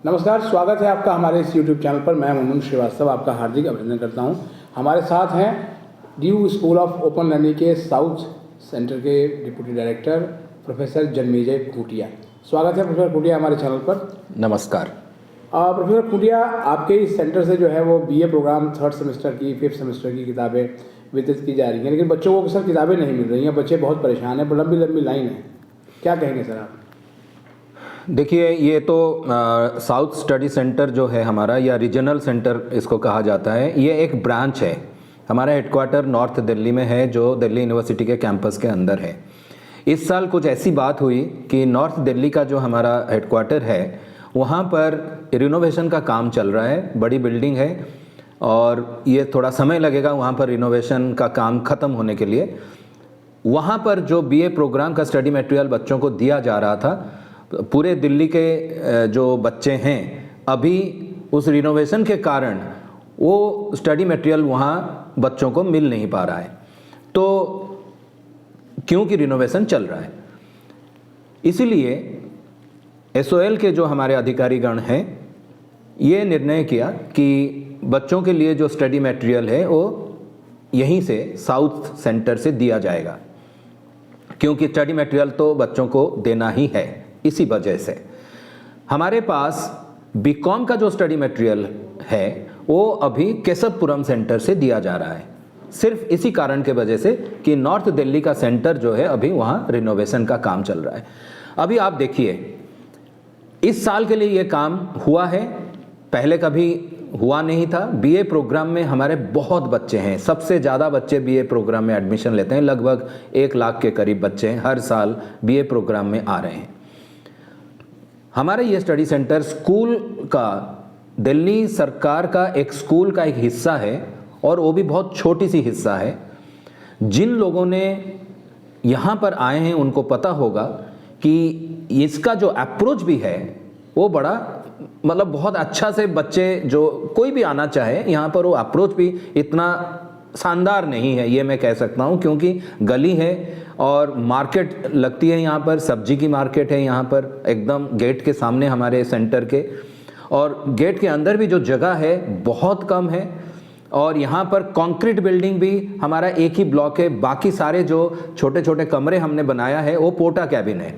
नमस्कार, स्वागत है आपका हमारे इस YouTube चैनल पर। मैं मुनमुन श्रीवास्तव आपका हार्दिक अभिनंदन करता हूं। हमारे साथ हैं DU school of open learning के साउथ सेंटर के deputy director professor Janmejay Khuntia. स्वागत है प्रोफेसर खूंटिया हमारे चैनल पर। नमस्कार। प्रोफेसर खूंटिया, आपके इस सेंटर से जो है वो BA प्रोग्राम 3rd सेमेस्टर की 5th सेमेस्टर की किताबें वितरित की जा रही हैं, लेकिन बच्चों को सर किताबें नहीं मिल रही हैं। बच्चे बहुत परेशान हैं, लंबी लंबी लाइन है। क्या कहेंगे सर आप? देखिए, ये तो साउथ स्टडी सेंटर जो है हमारा, या रीजनल सेंटर इसको कहा जाता है, ये एक ब्रांच है। हमारा हेडक्वार्टर नॉर्थ दिल्ली में है, जो दिल्ली यूनिवर्सिटी के कैंपस के अंदर है। इस साल कुछ ऐसी बात हुई कि नॉर्थ दिल्ली का जो हमारा हेडक्वार्टर है वहाँ पर रिनोवेशन का काम चल रहा है। बड़ी बिल्डिंग है और ये थोड़ा समय लगेगा वहाँ पर रिनोवेशन का काम ख़त्म होने के लिए। वहाँ पर जो BA प्रोग्राम का स्टडी मटेरियल बच्चों को दिया जा रहा था, पूरे दिल्ली के जो बच्चे हैं अभी उस रिनोवेशन के कारण वो स्टडी मटेरियल वहाँ बच्चों को मिल नहीं पा रहा है। तो क्योंकि रिनोवेशन चल रहा है, इसीलिए SOL के जो हमारे अधिकारीगण हैं ये निर्णय किया कि बच्चों के लिए जो स्टडी मटेरियल है वो यहीं से साउथ सेंटर से दिया जाएगा, क्योंकि स्टडी मटेरियल तो बच्चों को देना ही है। इसी वजह से हमारे पास BCom का जो स्टडी मटेरियल है वो अभी केशवपुरम सेंटर से दिया जा रहा है, सिर्फ इसी कारण के वजह से कि नॉर्थ दिल्ली का सेंटर जो है अभी वहाँ रिनोवेशन का काम चल रहा है। अभी आप देखिए, इस साल के लिए ये काम हुआ है, पहले कभी हुआ नहीं था। BA प्रोग्राम में हमारे बहुत बच्चे हैं, सबसे ज़्यादा बच्चे BA प्रोग्राम में एडमिशन लेते हैं। लगभग 1 लाख के करीब बच्चे हर साल BA प्रोग्राम में आ रहे हैं। हमारे ये स्टडी सेंटर स्कूल का, दिल्ली सरकार का एक स्कूल का एक हिस्सा है, और वो भी बहुत छोटी सी हिस्सा है। जिन लोगों ने यहाँ पर आए हैं उनको पता होगा कि इसका जो अप्रोच भी है वो बड़ा बहुत अच्छा से, बच्चे जो कोई भी आना चाहे यहाँ पर, वो अप्रोच भी इतना शानदार नहीं है, ये मैं कह सकता हूँ, क्योंकि गली है और मार्केट लगती है यहाँ पर, सब्जी की मार्केट है यहाँ पर एकदम गेट के सामने हमारे सेंटर के, और गेट के अंदर भी जो जगह है बहुत कम है। और यहाँ पर कंक्रीट बिल्डिंग भी हमारा एक ही ब्लॉक है, बाकी सारे जो छोटे छोटे कमरे हमने बनाया है वो पोर्टा कैबिन है।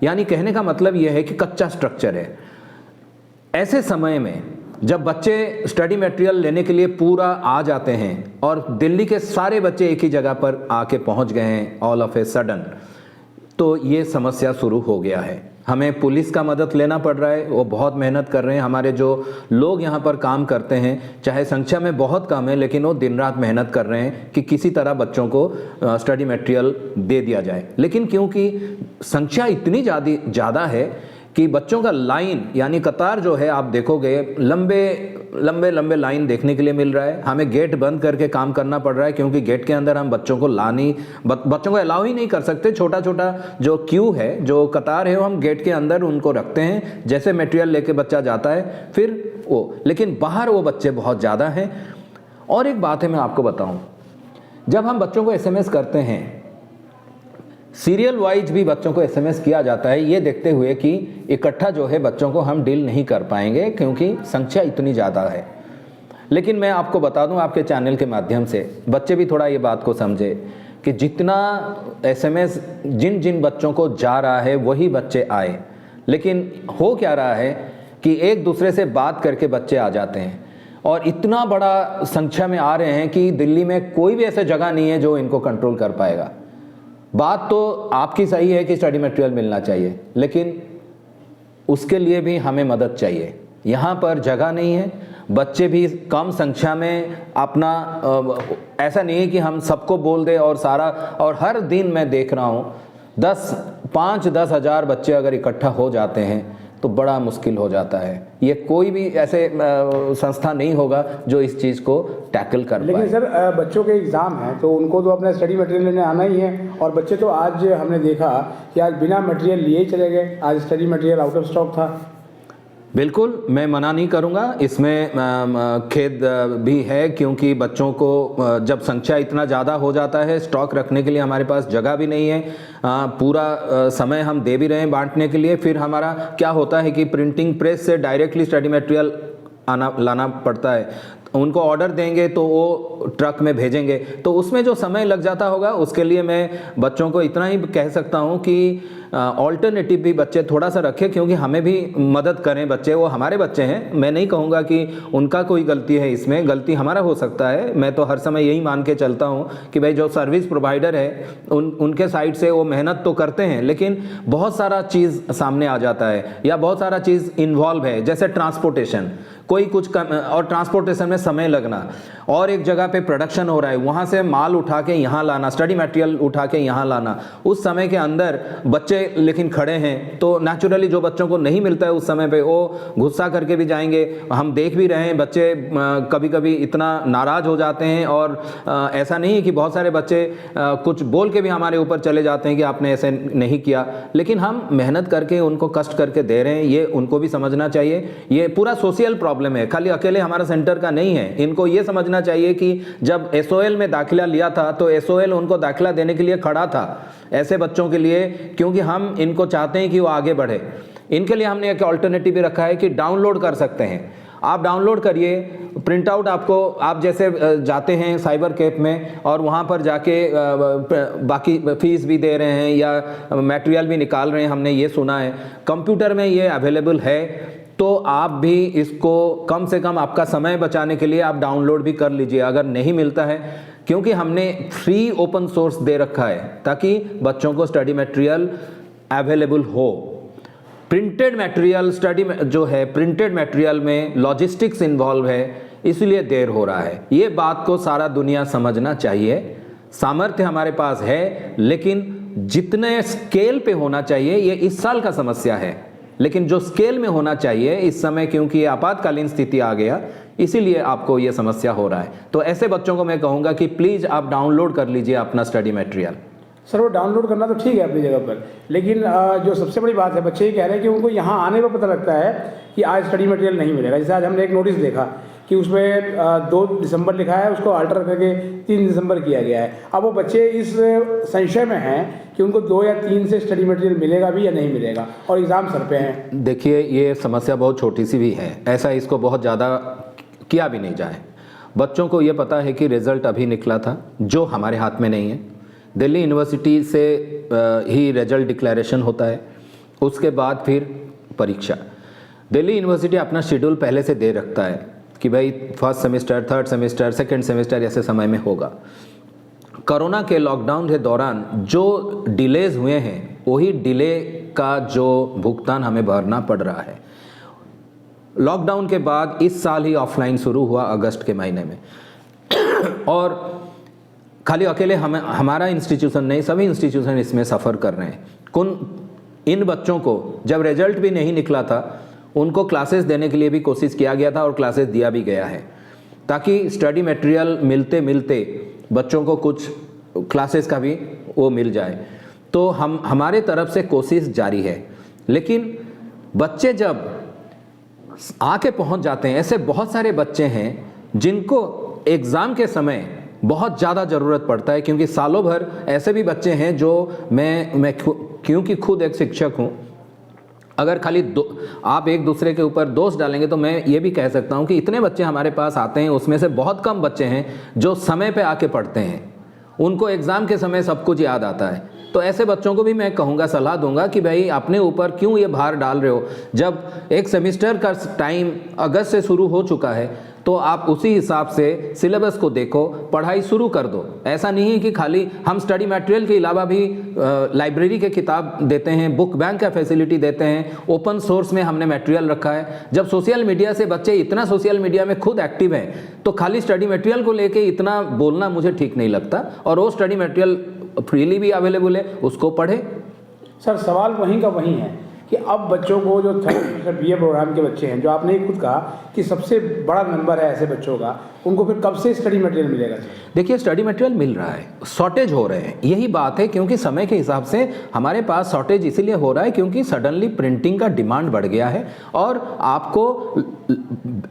यानी कहने का मतलब ये है कि कच्चा स्ट्रक्चर है। ऐसे समय में जब बच्चे स्टडी मटेरियल लेने के लिए पूरा आ जाते हैं और दिल्ली के सारे बच्चे एक ही जगह पर आके पहुंच गए हैं ऑल ऑफ ए सडन, तो ये समस्या शुरू हो गया है। हमें पुलिस का मदद लेना पड़ रहा है, वो बहुत मेहनत कर रहे हैं। हमारे जो लोग यहाँ पर काम करते हैं, चाहे संख्या में बहुत कम है, लेकिन वो दिन रात मेहनत कर रहे हैं कि किसी तरह बच्चों को स्टडी मटेरियल दे दिया जाए। लेकिन क्योंकि संख्या इतनी ज़्यादा है कि बच्चों का लाइन यानी कतार जो है, आप देखोगे लंबे लाइन देखने के लिए मिल रहा है। हमें गेट बंद करके काम करना पड़ रहा है, क्योंकि गेट के अंदर हम बच्चों को अलाउ ही नहीं कर सकते। छोटा छोटा जो क्यू है, जो कतार है, वो हम गेट के अंदर उनको रखते हैं। जैसे मटेरियल लेके बच्चा जाता है फिर वो, लेकिन बाहर वो बच्चे बहुत ज़्यादा हैं। और एक बात है, मैं आपको बताऊँ, जब हम बच्चों को SMS करते हैं, सीरियल वाइज भी बच्चों को SMS किया जाता है, ये देखते हुए कि इकट्ठा जो है बच्चों को हम डील नहीं कर पाएंगे, क्योंकि संख्या इतनी ज़्यादा है। लेकिन मैं आपको बता दूं आपके चैनल के माध्यम से, बच्चे भी थोड़ा ये बात को समझे कि जितना SMS जिन जिन बच्चों को जा रहा है वही बच्चे आए। लेकिन हो क्या रहा है कि एक दूसरे से बात करके बच्चे आ जाते हैं, और इतना बड़ा संख्या में आ रहे हैं कि दिल्ली में कोई भी ऐसा जगह नहीं है जो इनको कंट्रोल कर पाएगा। बात तो आपकी सही है कि स्टडी मटेरियल मिलना चाहिए, लेकिन उसके लिए भी हमें मदद चाहिए। यहाँ पर जगह नहीं है, बच्चे भी कम संख्या में अपना, ऐसा नहीं है कि हम सबको बोल दें और सारा, और हर दिन मैं देख रहा हूँ 5-10 हज़ार बच्चे अगर इकट्ठा हो जाते हैं तो बड़ा मुश्किल हो जाता है। ये कोई भी ऐसे संस्था नहीं होगा जो इस चीज़ को टैकल कर पाए। लेकिन सर, बच्चों के एग्ज़ाम हैं तो उनको तो अपना स्टडी मटेरियल लेने आना ही है, और बच्चे तो आज हमने देखा कि आज बिना मटेरियल लिए ही चले गए। आज study material out of stock था। बिल्कुल, मैं मना नहीं करूंगा, इसमें खेद भी है क्योंकि बच्चों को जब संख्या इतना ज़्यादा हो जाता है, स्टॉक रखने के लिए हमारे पास जगह भी नहीं है, पूरा समय हम दे भी रहे हैं बांटने के लिए, फिर हमारा क्या होता है कि प्रिंटिंग प्रेस से डायरेक्टली स्टडी मटेरियल लाना पड़ता है, उनको ऑर्डर देंगे तो वो ट्रक में भेजेंगे, तो उसमें जो समय लग जाता होगा उसके लिए मैं बच्चों को इतना ही कह सकता हूँ कि ऑल्टरनेटिव भी बच्चे थोड़ा सा रखें, क्योंकि हमें भी मदद करें बच्चे, वो हमारे बच्चे हैं। मैं नहीं कहूँगा कि उनका कोई गलती है, इसमें गलती हमारा हो सकता है। मैं तो हर समय यही मान के चलता हूँ कि भाई जो सर्विस प्रोवाइडर है उनके साइड से वो मेहनत तो करते हैं, लेकिन बहुत सारा चीज़ सामने आ जाता है या बहुत सारा चीज़ इन्वॉल्व है, जैसे ट्रांसपोर्टेशन, कोई कुछ और ट्रांसपोर्टेशन में समय लगना, और एक जगह पे प्रोडक्शन हो रहा है, वहाँ से माल उठा के यहाँ लाना, स्टडी मटेरियल उठा के यहाँ लाना, उस समय के अंदर बच्चे लेकिन खड़े हैं, तो नेचुरली जो बच्चों को नहीं मिलता है उस समय पे वो गुस्सा करके भी जाएंगे। हम देख भी रहे हैं बच्चे कभी कभी इतना नाराज़ हो जाते हैं, और ऐसा नहीं है कि बहुत सारे बच्चे कुछ बोल के भी हमारे ऊपर चले जाते हैं कि आपने ऐसे नहीं किया, लेकिन हम मेहनत करके उनको कष्ट करके दे रहे हैं, ये उनको भी समझना चाहिए। ये पूरा सोशल प्रॉब्लम है, खाली अकेले हमारा सेंटर का नहीं है। इनको ये समझना चाहिए कि जब SOL में दाखिला लिया था तो SOL उनको दाखिला देने के लिए खड़ा था, ऐसे बच्चों के लिए, क्योंकि हम इनको चाहते हैं कि वो आगे बढ़े। इनके लिए हमने एक अल्टरनेटिव भी रखा है कि डाउनलोड कर सकते हैं, आप डाउनलोड करिए, प्रिंट आउट आपको, आप जैसे जाते हैं साइबर कैफ में और वहाँ पर जाके बाकी फीस भी दे रहे हैं या मटेरियल भी निकाल रहे हैं, हमने ये सुना है, कंप्यूटर में ये अवेलेबल है, तो आप भी इसको कम से कम आपका समय बचाने के लिए आप डाउनलोड भी कर लीजिए अगर नहीं मिलता है, क्योंकि हमने फ्री ओपन सोर्स दे रखा है ताकि बच्चों को स्टडी मटेरियल अवेलेबल हो। प्रिंटेड मटेरियल स्टडी जो है, प्रिंटेड मटेरियल में लॉजिस्टिक्स इन्वॉल्व है, इसलिए देर हो रहा है। ये बात को सारा दुनिया समझना चाहिए। सामर्थ्य हमारे पास है, लेकिन जितने स्केल पे होना चाहिए, ये इस साल का समस्या है, लेकिन जो स्केल में होना चाहिए इस समय, क्योंकि आपातकालीन स्थिति आ गया, इसीलिए आपको ये समस्या हो रहा है। तो ऐसे बच्चों को मैं कहूँगा कि प्लीज़ आप डाउनलोड कर लीजिए अपना स्टडी मटेरियल। सर वो डाउनलोड करना तो ठीक है अपनी जगह पर, लेकिन जो सबसे बड़ी बात है, बच्चे ये कह रहे हैं कि उनको यहाँ आने पर पता लगता है कि आज स्टडी मटेरियल नहीं मिलेगा। जैसे आज हमने एक नोटिस देखा कि उसमें 2 दिसंबर लिखा है, उसको अल्टर करके 3 दिसंबर किया गया है। अब वो बच्चे इस संशय में हैं कि उनको 2 या 3 से स्टडी मटेरियल मिलेगा भी या नहीं मिलेगा, और एग्ज़ाम सर पे हैं। देखिए, ये समस्या बहुत छोटी सी भी है, ऐसा इसको बहुत ज़्यादा किया भी नहीं जाए। बच्चों को ये पता है कि रिज़ल्ट अभी निकला था, जो हमारे हाथ में नहीं है। दिल्ली यूनिवर्सिटी से ही रिजल्ट डिक्लेरेशन होता है, उसके बाद फिर परीक्षा। दिल्ली यूनिवर्सिटी अपना शेड्यूल पहले से दे रखता है कि भाई first semester, third semester, second semester ऐसे समय में होगा। कोरोना के लॉकडाउन के दौरान जो डिलेज हुए हैं, वही डिले का जो भुगतान हमें भरना पड़ रहा है। लॉकडाउन के बाद इस साल ही ऑफलाइन शुरू हुआ अगस्त के महीने में, और खाली अकेले हमारा इंस्टीट्यूशन नहीं, सभी इंस्टीट्यूशन इसमें सफ़र कर रहे हैं। इन बच्चों को जब रिजल्ट भी नहीं निकला था, उनको क्लासेस देने के लिए भी कोशिश किया गया था और क्लासेस दिया भी गया है, ताकि स्टडी मटेरियल मिलते मिलते बच्चों को कुछ क्लासेस का भी वो मिल जाए। तो हमारे तरफ से कोशिश जारी है, लेकिन बच्चे जब आके पहुंच जाते हैं, ऐसे बहुत सारे बच्चे हैं जिनको एग्ज़ाम के समय बहुत ज़्यादा ज़रूरत पड़ता है, क्योंकि सालों भर ऐसे भी बच्चे हैं जो मैं क्योंकि खुद एक शिक्षक हूँ, अगर खाली आप एक दूसरे के ऊपर दोष डालेंगे तो मैं ये भी कह सकता हूँ कि इतने बच्चे हमारे पास आते हैं, उसमें से बहुत कम बच्चे हैं जो समय पे आके पढ़ते हैं। उनको एग्ज़ाम के समय सब कुछ याद आता है। तो ऐसे बच्चों को भी मैं कहूँगा, सलाह दूंगा कि भाई अपने ऊपर क्यों ये भार डाल रहे हो। जब एक सेमेस्टर का टाइम अगस्त से शुरू हो चुका है, तो आप उसी हिसाब से सिलेबस को देखो, पढ़ाई शुरू कर दो। ऐसा नहीं है कि खाली हम स्टडी मटेरियल के अलावा भी लाइब्रेरी के किताब देते हैं, बुक बैंक का फैसिलिटी देते हैं, ओपन सोर्स में हमने मटेरियल रखा है। जब सोशल मीडिया से बच्चे इतना सोशल मीडिया में खुद एक्टिव हैं, तो खाली स्टडी मटेरियल को लेके इतना बोलना मुझे ठीक नहीं लगता, और वो स्टडी मटेरियल फ्रीली भी अवेलेबल है, उसको पढ़े। सर सवाल वहीं का वहीं है कि अब बच्चों को जो थर्ड सेमेस्टर BA प्रोग्राम के बच्चे हैं, जो आपने ही खुद कहा कि सबसे बड़ा नंबर है ऐसे बच्चों का, उनको फिर कब से स्टडी मटेरियल मिलेगा? देखिए, स्टडी मटेरियल मिल रहा है, शॉर्टेज हो रहे हैं, यही बात है। क्योंकि समय के हिसाब से हमारे पास शॉर्टेज इसीलिए हो रहा है क्योंकि सडनली प्रिंटिंग का डिमांड बढ़ गया है और आपको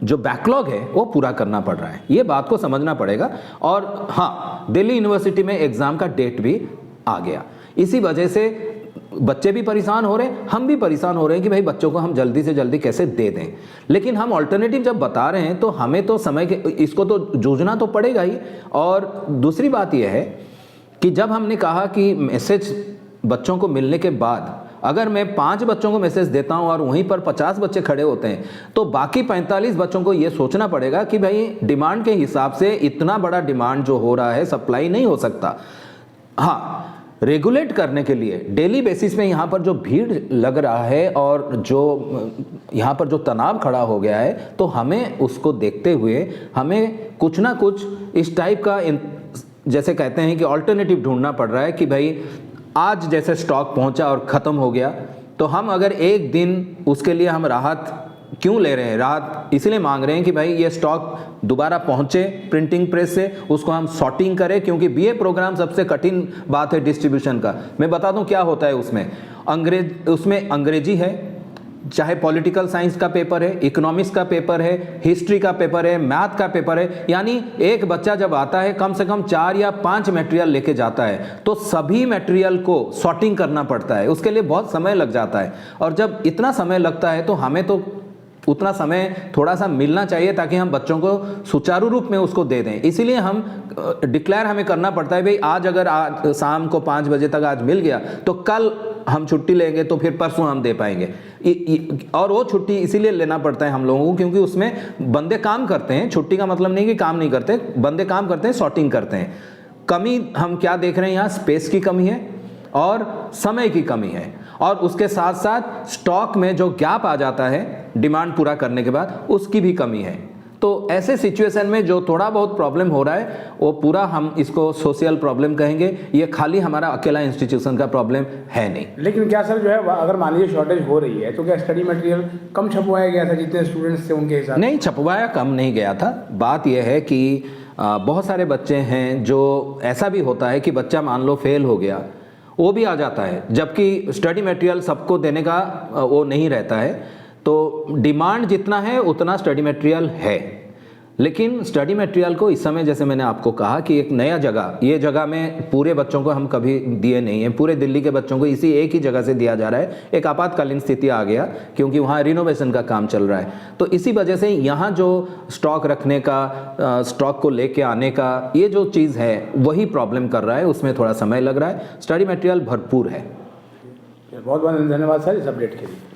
जो बैकलॉग है वो पूरा करना पड़ रहा है, ये बात को समझना पड़ेगा। और हाँ, दिल्ली यूनिवर्सिटी में एग्ज़ाम का डेट भी आ गया, इसी वजह से बच्चे भी परेशान हो रहे हैं, हम भी परेशान हो रहे हैं कि भाई बच्चों को हम जल्दी से जल्दी कैसे दे दें। लेकिन हम ऑल्टरनेटिव जब बता रहे हैं तो हमें तो समय के इसको तो जूझना तो पड़ेगा ही। और दूसरी बात यह है कि जब हमने कहा कि मैसेज बच्चों को मिलने के बाद अगर मैं 5 बच्चों को मैसेज देता हूं और वहीं पर 50 बच्चे खड़े होते हैं तो बाकी 45 बच्चों को ये सोचना पड़ेगा कि भाई डिमांड के हिसाब से इतना बड़ा डिमांड जो हो रहा है सप्लाई नहीं हो सकता। हाँ, रेगुलेट करने के लिए डेली बेसिस में यहाँ पर जो भीड़ लग रहा है और जो यहाँ पर जो तनाव खड़ा हो गया है, तो हमें उसको देखते हुए हमें कुछ ना कुछ इस टाइप का जैसे कहते हैं कि ऑल्टरनेटिव ढूंढना पड़ रहा है कि भाई आज जैसे स्टॉक पहुँचा और ख़त्म हो गया तो हम अगर एक दिन उसके लिए हम राहत क्यों ले रहे हैं, राहत इसलिए मांग रहे हैं कि भाई ये स्टॉक दोबारा पहुंचे प्रिंटिंग प्रेस से, उसको हम सॉर्टिंग करें। क्योंकि BA प्रोग्राम सबसे कठिन बात है डिस्ट्रीब्यूशन का। मैं बता दूं क्या होता है उसमें अंग्रेजी है, चाहे पॉलिटिकल साइंस का पेपर है, इकोनॉमिक्स का पेपर है, हिस्ट्री का पेपर है, मैथ का पेपर है, यानी एक बच्चा जब आता है कम से कम 4 या 5 मटेरियल लेके जाता है तो सभी मटेरियल को सॉर्टिंग करना पड़ता है, उसके लिए बहुत समय लग जाता है। और जब इतना समय लगता है तो हमें तो उतना समय थोड़ा सा मिलना चाहिए ताकि हम बच्चों को सुचारू रूप में उसको दे दें। इसीलिए हम डिक्लेयर हमें करना पड़ता है भाई आज अगर आज शाम को 5 बजे तक आज मिल गया तो कल हम छुट्टी लेंगे तो फिर परसों हम दे पाएंगे। और वो छुट्टी इसीलिए लेना पड़ता है हम लोगों को क्योंकि उसमें बंदे काम करते हैं। छुट्टी का मतलब नहीं कि काम नहीं करते, बंदे काम करते हैं, सॉर्टिंग करते हैं। कमी हम क्या देख रहे हैं यहाँ, स्पेस की कमी है और समय की कमी है और उसके साथ साथ स्टॉक में जो गैप आ जाता है डिमांड पूरा करने के बाद उसकी भी कमी है। तो ऐसे सिचुएशन में जो थोड़ा बहुत प्रॉब्लम हो रहा है वो पूरा हम इसको सोशल प्रॉब्लम कहेंगे, ये खाली हमारा अकेला इंस्टीट्यूशन का प्रॉब्लम है नहीं। लेकिन क्या सर जो है अगर मान लीजिए शॉर्टेज हो रही है तो क्या स्टडी मटेरियल कम छपवाया गया था जितने स्टूडेंट्स थे उनके हिसाब? नहीं, छपवाया कम नहीं गया था। बात यह है कि बहुत सारे बच्चे हैं जो ऐसा भी होता है कि बच्चा मान लो फेल हो गया, वो भी आ जाता है, जबकि स्टडी मटेरियल सबको देने का वो नहीं रहता है। तो डिमांड जितना है उतना स्टडी मटेरियल है, लेकिन स्टडी मटेरियल को इस समय जैसे मैंने आपको कहा कि एक नया जगह, ये जगह में पूरे बच्चों को हम कभी दिए नहीं हैं, पूरे दिल्ली के बच्चों को इसी एक ही जगह से दिया जा रहा है। एक आपातकालीन स्थिति आ गया क्योंकि वहाँ रिनोवेशन का काम चल रहा है, तो इसी वजह से यहाँ जो स्टॉक रखने का, स्टॉक को लेके आने का ये जो चीज़ है वही प्रॉब्लम कर रहा है, उसमें थोड़ा समय लग रहा है। स्टडी मटेरियल भरपूर है। बहुत बहुत धन्यवाद सर इस अपडेट के लिए।